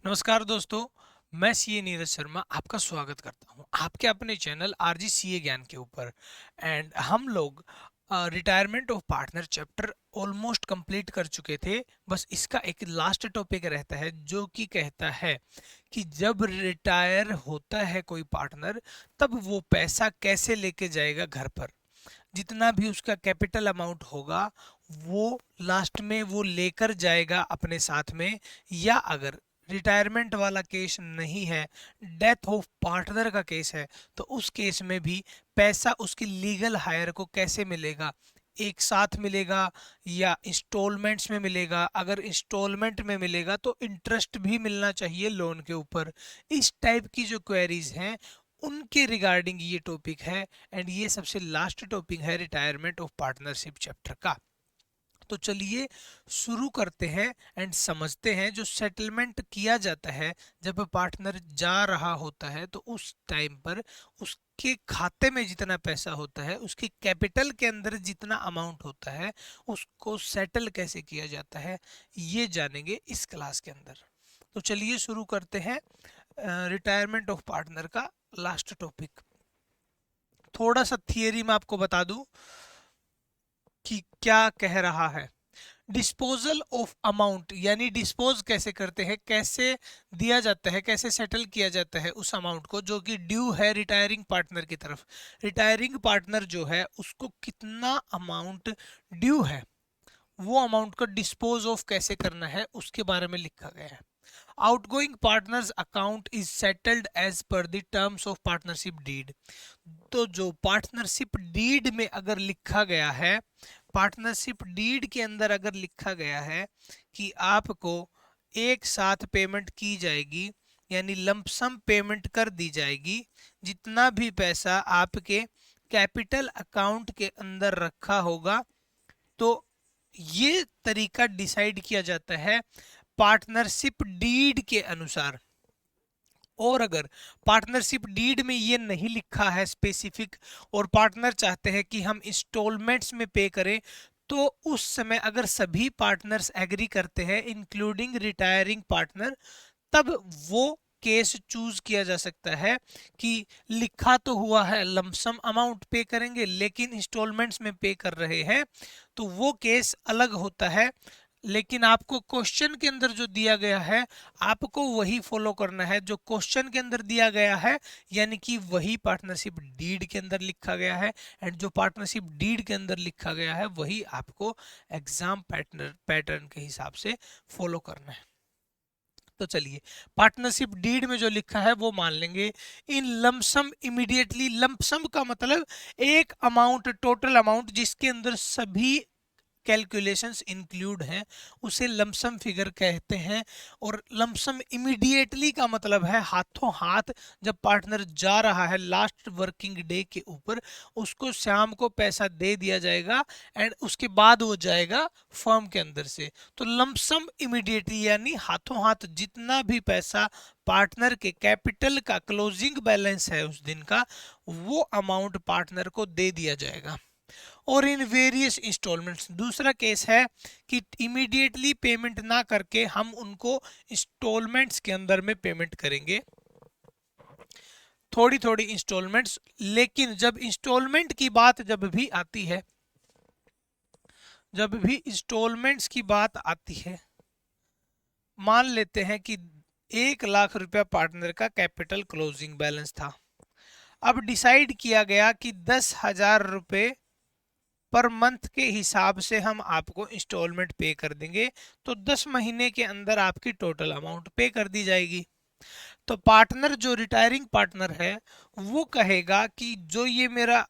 नमस्कार दोस्तों। मैं सीए नीरज शर्मा आपका स्वागत करता हूं आपके अपने चैनल आरजी सीए ज्ञान के ऊपर। एंड हम लोग retirement of partner chapter almost complete कर चुके थे। बस इसका एक लास्ट टॉपिक रहता है जो कि कहता है कि जब रिटायर होता है कोई पार्टनर, तब वो पैसा कैसे लेके जाएगा घर पर। जितना भी उसका कैपिटल अमाउंट होगा वो लास्ट में वो लेकर जाएगा अपने साथ में, या अगर रिटायरमेंट वाला केस नहीं है, डेथ ऑफ पार्टनर का केस है, तो उस केस में भी पैसा उसकी लीगल हायर को कैसे मिलेगा। एक साथ मिलेगा या इंस्टॉलमेंट्स में मिलेगा। अगर इंस्टॉलमेंट में मिलेगा तो इंटरेस्ट भी मिलना चाहिए लोन के ऊपर। इस टाइप की जो क्वेरीज हैं उनके रिगार्डिंग ये टॉपिक है। एंड ये सबसे लास्ट टॉपिक है रिटायरमेंट ऑफ पार्टनरशिप चैप्टर का। तो चलिए शुरू करते हैं एंड समझते हैं। जो सेटलमेंट किया जाता है जब पार्टनर जा रहा होता है, तो उस टाइम पर उसके खाते में जितना पैसा होता है, उसके कैपिटल के अंदर जितना अमाउंट होता है, उसको सेटल कैसे किया जाता है, ये जानेंगे इस क्लास के अंदर। तो चलिए शुरू करते हैं रिटायरमेंट ऑफ पार्टनर का लास्ट टॉपिक। थोड़ा सा थियरी में आपको बता दूं कि क्या कह रहा है। डिस्पोजल ऑफ अमाउंट यानी डिस्पोज कैसे करते हैं, कैसे दिया जाता है, कैसे सेटल किया जाता है उस अमाउंट को जो कि ड्यू है रिटायरिंग पार्टनर की तरफ। रिटायरिंग पार्टनर जो है उसको कितना अमाउंट ड्यू है, वो अमाउंट को डिस्पोज ऑफ कैसे करना है उसके बारे में लिखा गया है। Outgoing partners account is settled as per the terms of partnership deed. तो जो पार्टनरशिप डीड में अगर लिखा गया है, पार्टनरशिप डीड के अंदर अगर लिखा गया है कि आपको एक साथ पेमेंट की जाएगी, यानी लंपसम पेमेंट कर दी जाएगी, जितना भी पैसा आपके कैपिटल अकाउंट के अंदर रखा होगा, तो ये तरीका डिसाइड किया जाता है पार्टनरशिप डीड के अनुसार। और अगर पार्टनरशिप डीड में ये नहीं लिखा है स्पेसिफिक, और पार्टनर चाहते हैं कि हम इंस्टॉलमेंट्स में पे करें, तो उस समय अगर सभी पार्टनर्स एग्री करते हैं इंक्लूडिंग रिटायरिंग पार्टनर, तब वो केस चूज किया जा सकता है कि लिखा तो हुआ है लमसम अमाउंट पे करेंगे लेकिन इंस्टॉलमेंट्स में पे कर रहे हैं, तो वो केस अलग होता है। लेकिन आपको क्वेश्चन के अंदर जो दिया गया है, आपको वही फॉलो करना है जो क्वेश्चन के अंदर दिया गया है, यानी कि वही पार्टनरशिप डीड के अंदर लिखा गया है। एंड जो पार्टनरशिप डीड के अंदर लिखा गया है वही आपको एग्जाम पैटर्न के हिसाब से फॉलो करना है। तो चलिए, पार्टनरशिप डीड में जो लिखा है वो मान लेंगे। इन लमसम इमीडिएटली, लमसम का मतलब एक अमाउंट, टोटल अमाउंट जिसके अंदर सभी कैलकुलेशंस इंक्लूड हैं, उसे लमसम फिगर कहते हैं। और लमसम इमीडिएटली का मतलब है हाथों हाथ, जब पार्टनर जा रहा है लास्ट वर्किंग डे के ऊपर, उसको शाम को पैसा दे दिया जाएगा एंड उसके बाद वो जाएगा फर्म के अंदर से। तो लमसम इमीडिएटली यानी हाथों हाथ जितना भी पैसा पार्टनर के कैपिटल का क्लोजिंग बैलेंस है उस दिन का, वो अमाउंट पार्टनर को दे दिया जाएगा। और इन वेरियस इंस्टॉलमेंट्स, दूसरा केस है कि इमीडिएटली पेमेंट ना करके हम उनको इंस्टॉलमेंट्स के अंदर में पेमेंट करेंगे, थोड़ी थोड़ी इंस्टॉलमेंट्स। लेकिन जब इंस्टॉलमेंट की बात जब भी आती है, जब भी इंस्टॉलमेंट्स की बात आती है, मान लेते हैं कि 1 लाख रुपया पार्टनर का कैपिटल क्लोजिंग बैलेंस था। अब डिसाइड किया गया कि 10,000 रुपये पर मंथ के हिसाब से हम आपको इंस्टॉलमेंट पे कर देंगे, तो 10 महीने के अंदर आपकी टोटल अमाउंट पे कर दी जाएगी। तो पार्टनर, जो रिटायरिंग पार्टनर है, वो कहेगा कि जो ये मेरा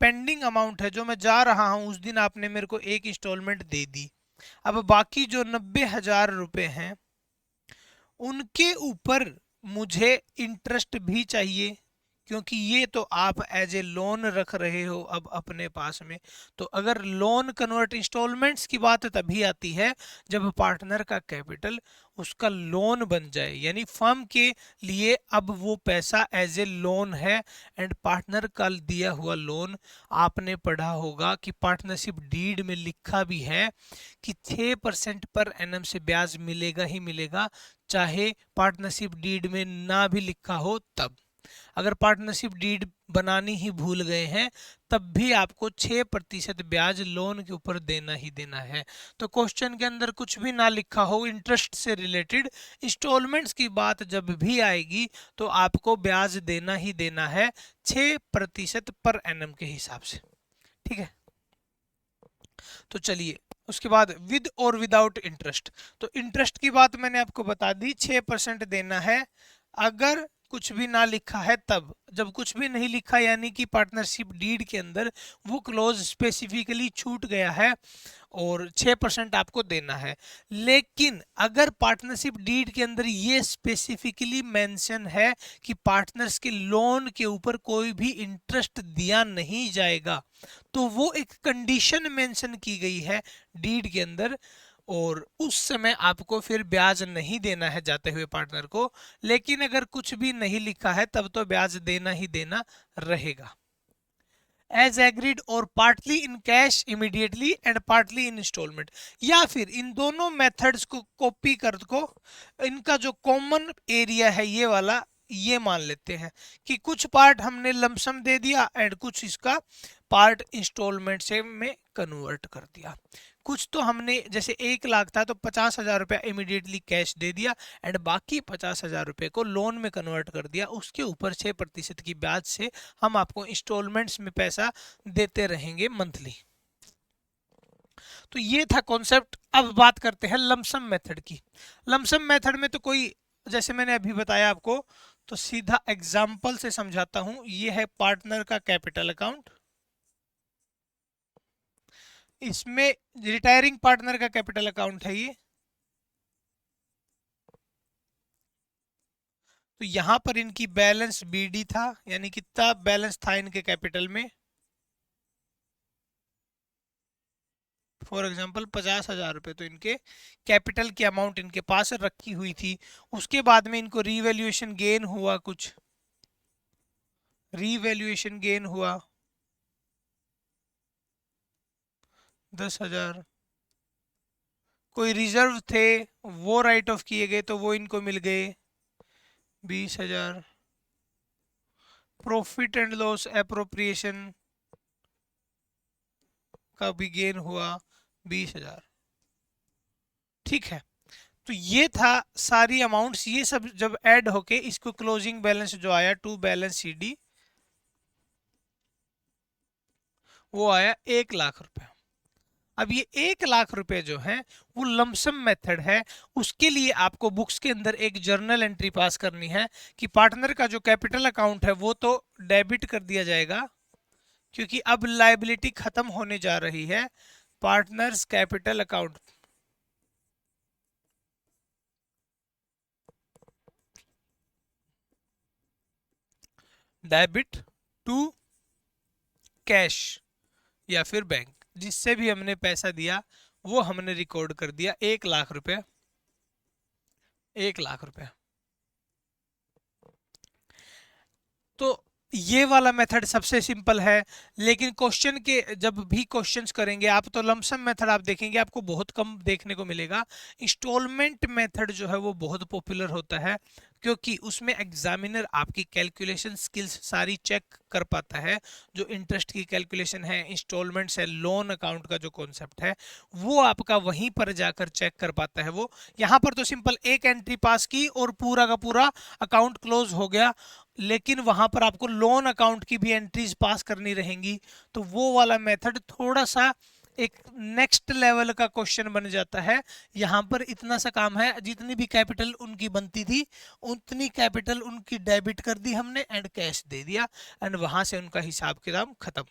पेंडिंग अमाउंट है, जो मैं जा रहा हूं उस दिन आपने मेरे को एक इंस्टॉलमेंट दे दी, अब बाकी जो 90,000 रुपये हैं उनके ऊपर मुझे इंटरेस्ट भी चाहिए, क्योंकि ये तो आप एज ए लोन रख रहे हो अब अपने पास में। तो अगर लोन कन्वर्ट इंस्टॉलमेंट्स की बात तभी आती है जब पार्टनर का कैपिटल उसका लोन बन जाए, यानी फर्म के लिए अब वो पैसा एज ए लोन है। एंड पार्टनर का दिया हुआ लोन, आपने पढ़ा होगा कि पार्टनरशिप डीड में लिखा भी है कि 6% पर एनम से ब्याज मिलेगा ही मिलेगा, चाहे पार्टनरशिप डीड में ना भी लिखा हो तब। अगर पार्टनरशिप डीड बनानी ही भूल गए हैं तब भी आपको 6% ब्याज लोन के ऊपर देना ही देना है। तो क्वेश्चन के अंदर कुछ भी ना लिखा हो इंटरेस्ट से रिलेटेड, इंस्टॉलमेंट्स की बात जब भी आएगी तो आपको ब्याज देना ही देना है 6% पर एनम के हिसाब से। ठीक है, तो चलिए उसके बाद विद और विदाउट इंटरेस्ट। तो इंटरेस्ट की बात मैंने आपको बता दी, 6% देना है अगर कुछ भी ना लिखा है तब। जब कुछ भी नहीं लिखा यानी कि पार्टनरशिप डीड के अंदर वो क्लोज स्पेसिफिकली छूट गया है और 6% आपको देना है। लेकिन अगर पार्टनरशिप डीड के अंदर ये स्पेसिफिकली मेंशन है कि पार्टनर्स के लोन के ऊपर कोई भी इंटरेस्ट दिया नहीं जाएगा, तो वो एक कंडीशन मेंशन की गई है डीड के अंदर, और उस समय आपको फिर ब्याज नहीं देना है जाते हुए पार्टनर को। लेकिन अगर कुछ भी नहीं लिखा है तब तो ब्याज देना ही देना रहेगा। एज एग्रीड और partly in cash immediately and partly in instalment, या फिर इन दोनों मेथड्स को कॉपी कर को इनका जो कॉमन एरिया है ये वाला, ये मान लेते हैं कि कुछ पार्ट हमने लमसम दे दिया एंड कुछ इसका पार्ट इंस्टॉलमेंट से में कन्वर्ट कर दिया। कुछ तो हमने जैसे 1 लाख था तो 50,000 रुपया इमीडिएटली कैश दे दिया एंड बाकी 50,000 रुपये को लोन में कन्वर्ट कर दिया। उसके ऊपर 6% की ब्याज से हम आपको इंस्टॉलमेंट्स में पैसा देते रहेंगे मंथली। तो ये था कॉन्सेप्ट। अब बात करते हैं लमसम मेथड की। लमसम मेथड में तो कोई, जैसे मैंने अभी बताया आपको, तो सीधा एग्जाम्पल से समझाता हूं। ये है पार्टनर का कैपिटल अकाउंट, इसमें रिटायरिंग पार्टनर का कैपिटल अकाउंट है ये। तो यहां पर इनकी बैलेंस बीडी था, यानी कितना बैलेंस था इनके कैपिटल में, फॉर एग्जाम्पल 50,000 रुपये तो इनके कैपिटल की अमाउंट इनके पास रखी हुई थी। उसके बाद में इनको रीवैल्यूएशन गेन हुआ, कुछ रीवैल्यूएशन गेन हुआ 10,000। कोई रिजर्व थे वो राइट ऑफ किए गए तो वो इनको मिल गए 20,000। प्रॉफिट एंड लॉस एप्रोप्रिएशन का भी गेन हुआ 20,000। ठीक है, तो ये था सारी अमाउंट्स। ये सब जब ऐड होके इसको क्लोजिंग बैलेंस जो आया टू बैलेंस सीडी, वो आया 1 लाख रुपए। अब ये 1 लाख रुपए जो है वो लमसम मेथड है। उसके लिए आपको बुक्स के अंदर एक जर्नल एंट्री पास करनी है कि पार्टनर का जो कैपिटल अकाउंट है वो तो डेबिट कर दिया जाएगा, क्योंकि अब लायबिलिटी खत्म होने जा रही है। Partners capital account debit to cash या फिर बैंक, जिससे भी हमने पैसा दिया वो हमने रिकॉर्ड कर दिया 1 लाख रुपए। 1 लाख रुपए। तो ये वाला मेथड सबसे सिंपल है। लेकिन क्वेश्चन के जब भी क्वेश्चंस करेंगे आप तो लमसम मेथड आप देखेंगे आपको बहुत कम देखने को मिलेगा। इंस्टॉलमेंट मेथड जो है वो बहुत पॉपुलर होता है, क्योंकि उसमें एग्जामिनर आपकी कैलकुलेशन स्किल्स सारी चेक कर पाता है। जो इंटरेस्ट की कैलकुलेशन है, इंस्टॉलमेंट्स है, लोन अकाउंट का जो कॉन्सेप्ट है वो आपका वहीं पर जाकर चेक कर पाता है। वो यहाँ पर तो सिंपल एक एंट्री पास की और पूरा का पूरा अकाउंट क्लोज हो गया, लेकिन वहां पर आपको लोन अकाउंट की भी एंट्रीज पास करनी रहेंगी। तो वो वाला मेथड थोड़ा सा एक नेक्स्ट लेवल का क्वेश्चन बन जाता है। यहाँ पर इतना सा काम है, जितनी भी कैपिटल उनकी बनती थी उतनी कैपिटल उनकी डेबिट कर दी हमने एंड कैश दे दिया एंड वहां से उनका हिसाब किताब खत्म।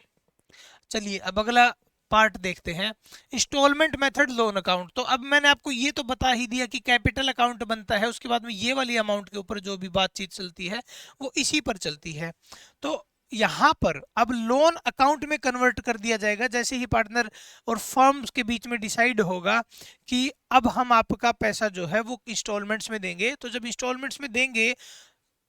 चलिए अब अगला पार्ट देखते हैं, इंस्टॉलमेंट मेथड लोन अकाउंट। तो अब मैंने आपको ये तो बता ही दिया कि कैपिटल अकाउंट बनता है, उसके बाद में ये वाली अमाउंट के ऊपर जो भी बातचीत चलती है वो इसी पर चलती है। तो यहाँ पर अब लोन अकाउंट में कन्वर्ट कर दिया जाएगा जैसे ही पार्टनर और फर्म्स के बीच में डिसाइड होगा कि अब हम आपका पैसा जो है वो इंस्टॉलमेंट्स में देंगे। तो जब इंस्टॉलमेंट्स में देंगे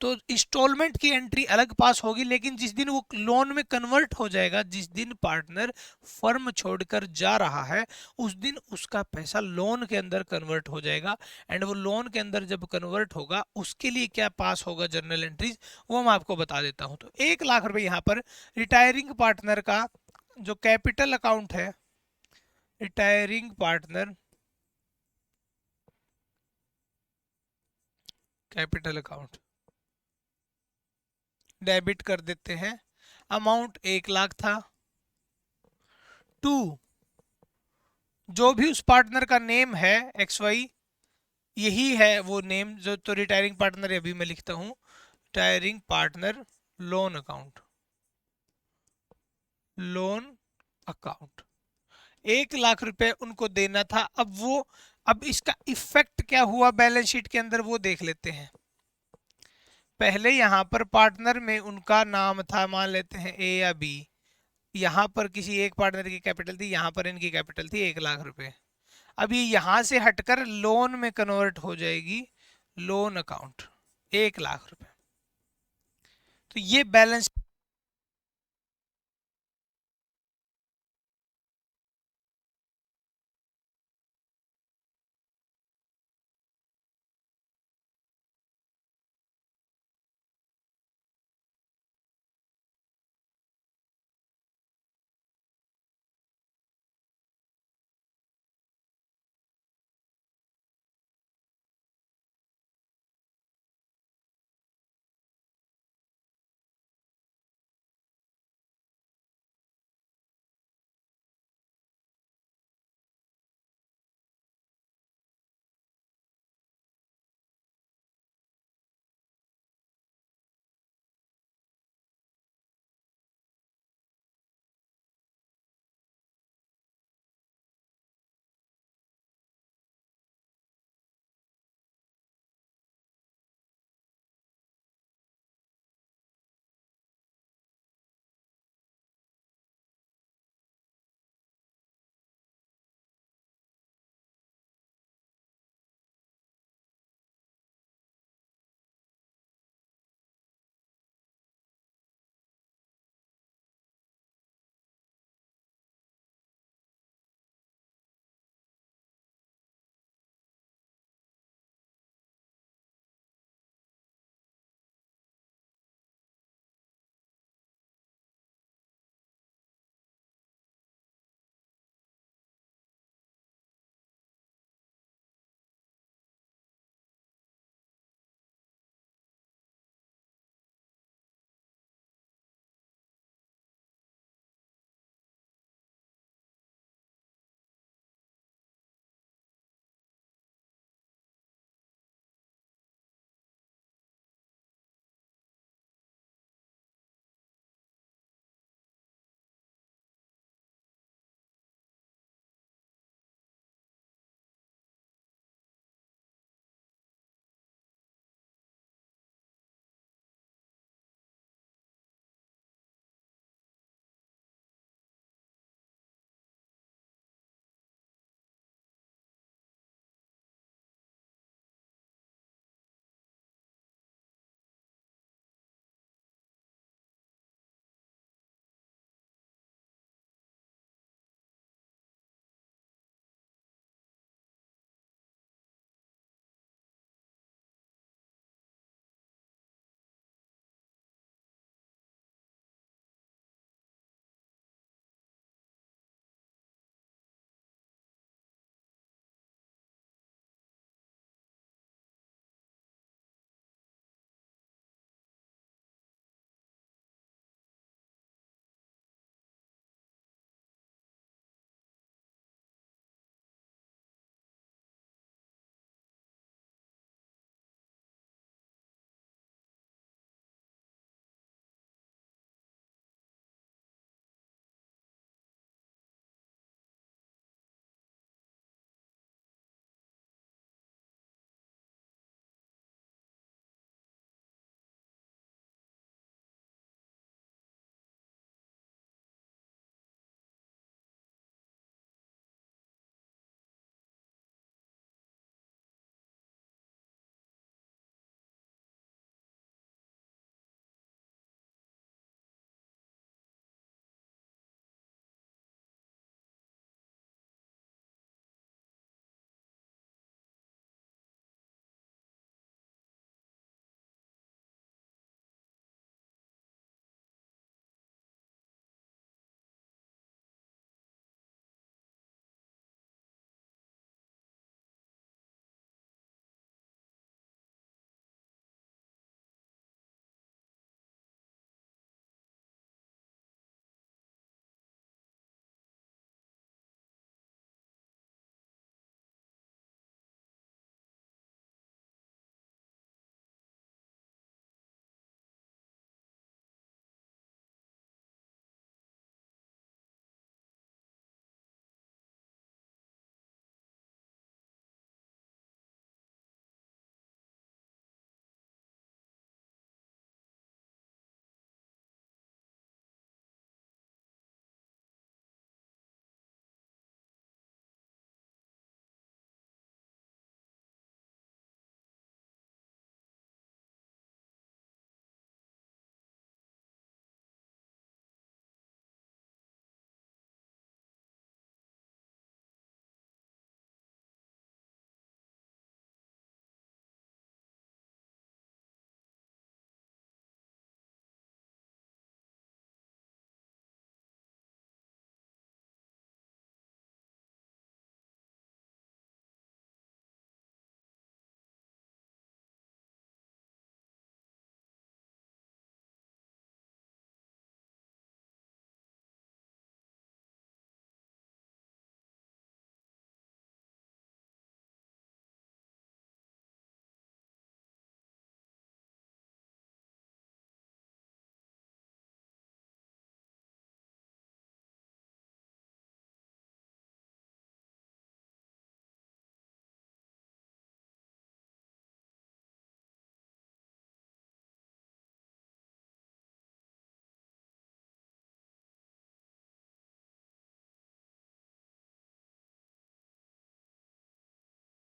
तो इंस्टॉलमेंट की एंट्री अलग पास होगी, लेकिन जिस दिन वो लोन में कन्वर्ट हो जाएगा, जिस दिन पार्टनर फर्म छोड़कर जा रहा है, उस दिन उसका पैसा लोन के अंदर कन्वर्ट हो जाएगा। एंड वो लोन के अंदर जब कन्वर्ट होगा उसके लिए क्या पास होगा जर्नल एंट्रीज, वो मैं आपको बता देता हूं। तो 1 लाख रुपए यहाँ पर रिटायरिंग पार्टनर का जो कैपिटल अकाउंट है, retiring partner capital account debit कर देते हैं। अमाउंट 1 लाख था। 2, जो भी उस पार्टनर का नेम है XY, यही है वो नेम जो, तो रिटायरिंग पार्टनर अभी मैं लिखता हूं, retiring partner loan account, loan account. 1 lakh रुपए उनको देना था। अब इसका इफेक्ट क्या हुआ बैलेंस शीट के अंदर वो देख लेते हैं। पहले यहाँ पर पार्टनर में उनका नाम था, मान लेते हैं A या B। यहाँ पर किसी एक पार्टनर की कैपिटल थी, यहाँ पर इनकी कैपिटल थी 1 लाख रुपए। अब ये यहाँ से हटकर लोन में कन्वर्ट हो जाएगी, लोन अकाउंट 1 लाख रुपए। तो ये बैलेंस